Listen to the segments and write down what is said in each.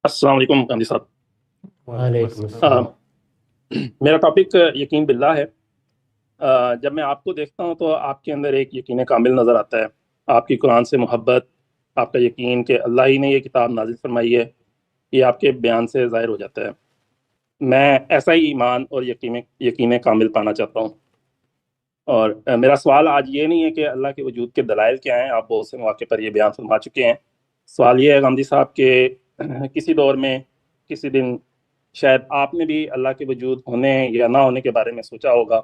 السلام علیکم گاندھی صاحب۔ وعلیکم السلام۔ میرا ٹاپک یقین باللہ ہے۔ جب میں آپ کو دیکھتا ہوں تو آپ کے اندر ایک یقین کامل نظر آتا ہے، آپ کی قرآن سے محبت، آپ کا یقین کہ اللہ ہی نے یہ کتاب نازل فرمائی ہے، یہ آپ کے بیان سے ظاہر ہو جاتا ہے۔ میں ایسا ہی ایمان اور یقین کامل پانا چاہتا ہوں، اور میرا سوال آج یہ نہیں ہے کہ اللہ کے وجود کے دلائل کیا ہیں، آپ بہت سے مواقع پر یہ بیان فرما چکے ہیں۔ سوال یہ ہے گاندھی صاحب کہ کسی دور میں کسی دن شاید آپ نے بھی اللہ کے وجود ہونے یا نہ ہونے کے بارے میں سوچا ہوگا،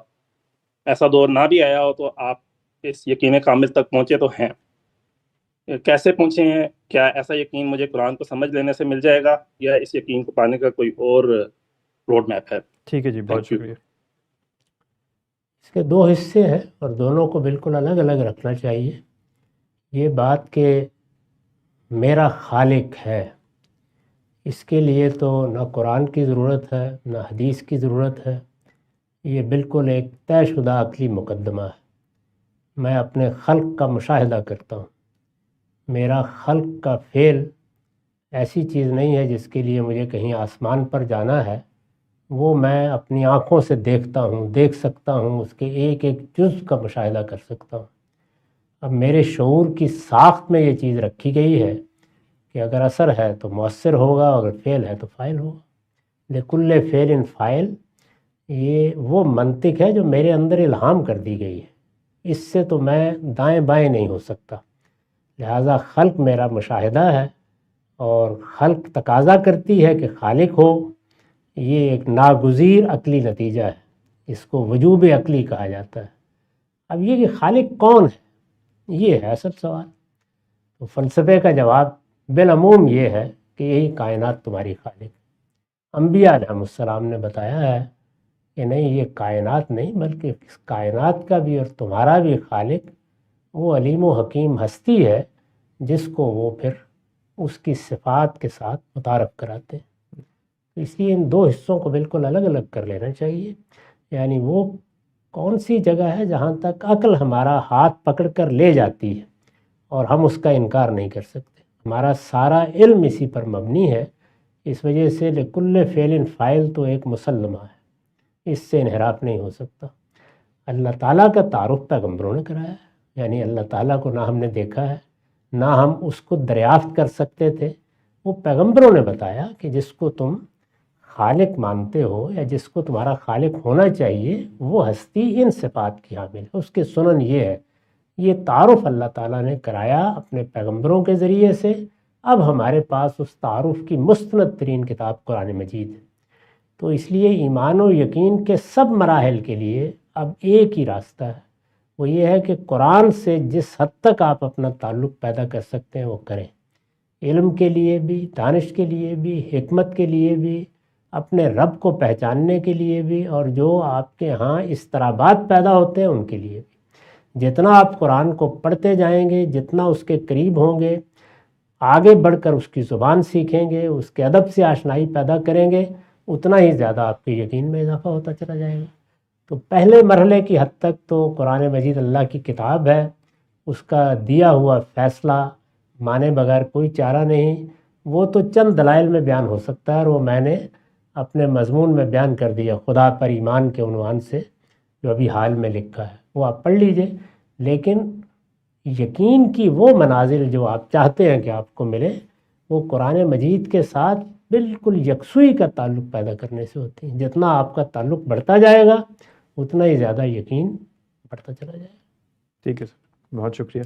ایسا دور نہ بھی آیا ہو تو آپ اس یقین کامل تک پہنچے تو ہیں، کیسے پہنچے ہیں؟ کیا ایسا یقین مجھے قرآن کو سمجھ لینے سے مل جائے گا، یا اس یقین کو پانے کا کوئی اور روڈ میپ ہے؟ ٹھیک ہے جی، بہت شکریہ۔ اس کے دو حصے ہیں اور دونوں کو بالکل الگ الگ رکھنا چاہیے۔ یہ بات کہ میرا خالق ہے، اس کے لیے تو نہ قرآن کی ضرورت ہے نہ حدیث کی ضرورت ہے، یہ بالکل ایک طے شدہ عقلی مقدمہ ہے۔ میں اپنے خلق کا مشاہدہ کرتا ہوں، میرا خلق کا فعل ایسی چیز نہیں ہے جس کے لیے مجھے کہیں آسمان پر جانا ہے، وہ میں اپنی آنکھوں سے دیکھتا ہوں، دیکھ سکتا ہوں، اس کے ایک ایک جز کا مشاہدہ کر سکتا ہوں۔ اب میرے شعور کی ساخت میں یہ چیز رکھی گئی ہے کہ اگر اثر ہے تو مؤثر ہوگا، اگر فعل ہے تو فاعل ہوگا۔ لکل فعل فاعل، یہ وہ منطق ہے جو میرے اندر الہام کر دی گئی ہے، اس سے تو میں دائیں بائیں نہیں ہو سکتا۔ لہٰذا خلق میرا مشاہدہ ہے، اور خلق تقاضا کرتی ہے کہ خالق ہو، یہ ایک ناگزیر عقلی نتیجہ ہے، اس کو وجوب عقلی کہا جاتا ہے۔ اب یہ کہ خالق کون ہے، یہ ہے اصل سوال۔ تو فلسفے کا جواب بالعموم یہ ہے کہ یہی کائنات تمہاری خالق۔ انبیاء علیہ السلام نے بتایا ہے کہ نہیں، یہ کائنات نہیں بلکہ اس کائنات کا بھی اور تمہارا بھی خالق وہ علیم و حکیم ہستی ہے، جس کو وہ پھر اس کی صفات کے ساتھ متعارف کراتے ہیں۔ اس لیے ان دو حصوں کو بالکل الگ الگ کر لینا چاہیے۔ یعنی وہ کون سی جگہ ہے جہاں تک عقل ہمارا ہاتھ پکڑ کر لے جاتی ہے اور ہم اس کا انکار نہیں کر سکتے۔ ہمارا سارا علم اسی پر مبنی ہے، اس وجہ سے لکل فعل فاعل تو ایک مسلمہ ہے، اس سے انحراف نہیں ہو سکتا۔ اللہ تعالیٰ کا تعارف پیغمبروں نے کرایا ہے، یعنی اللہ تعالیٰ کو نہ ہم نے دیکھا ہے نہ ہم اس کو دریافت کر سکتے تھے، وہ پیغمبروں نے بتایا کہ جس کو تم خالق مانتے ہو یا جس کو تمہارا خالق ہونا چاہیے، وہ ہستی ان صفات کی حامل ہے، اس کے سنن یہ ہے۔ یہ تعارف اللہ تعالیٰ نے کرایا اپنے پیغمبروں کے ذریعے سے۔ اب ہمارے پاس اس تعارف کی مستند ترین کتاب قرآن مجید ہے۔ تو اس لیے ایمان و یقین کے سب مراحل کے لیے اب ایک ہی راستہ ہے، وہ یہ ہے کہ قرآن سے جس حد تک آپ اپنا تعلق پیدا کر سکتے ہیں وہ کریں، علم کے لیے بھی، دانش کے لیے بھی، حکمت کے لیے بھی، اپنے رب کو پہچاننے کے لیے بھی، اور جو آپ کے ہاں اضطرابات پیدا ہوتے ہیں ان کے لیے بھی۔ جتنا آپ قرآن کو پڑھتے جائیں گے، جتنا اس کے قریب ہوں گے، آگے بڑھ کر اس کی زبان سیکھیں گے، اس کے ادب سے آشنائی پیدا کریں گے، اتنا ہی زیادہ آپ کے یقین میں اضافہ ہوتا چلا جائے گا۔ تو پہلے مرحلے کی حد تک تو قرآن مجید اللہ کی کتاب ہے، اس کا دیا ہوا فیصلہ مانے بغیر کوئی چارہ نہیں۔ وہ تو چند دلائل میں بیان ہو سکتا ہے، اور وہ میں نے اپنے مضمون میں بیان کر دیا، خدا پر ایمان کے عنوان سے، جو ابھی حال میں لکھا ہے، وہ آپ پڑھ لیجئے۔ لیکن یقین کی وہ منازل جو آپ چاہتے ہیں کہ آپ کو ملے، وہ قرآن مجید کے ساتھ بالکل یکسوئی کا تعلق پیدا کرنے سے ہوتی ہیں۔ جتنا آپ کا تعلق بڑھتا جائے گا اتنا ہی زیادہ یقین بڑھتا چلا جائے گا۔ ٹھیک ہے سر، بہت شکریہ۔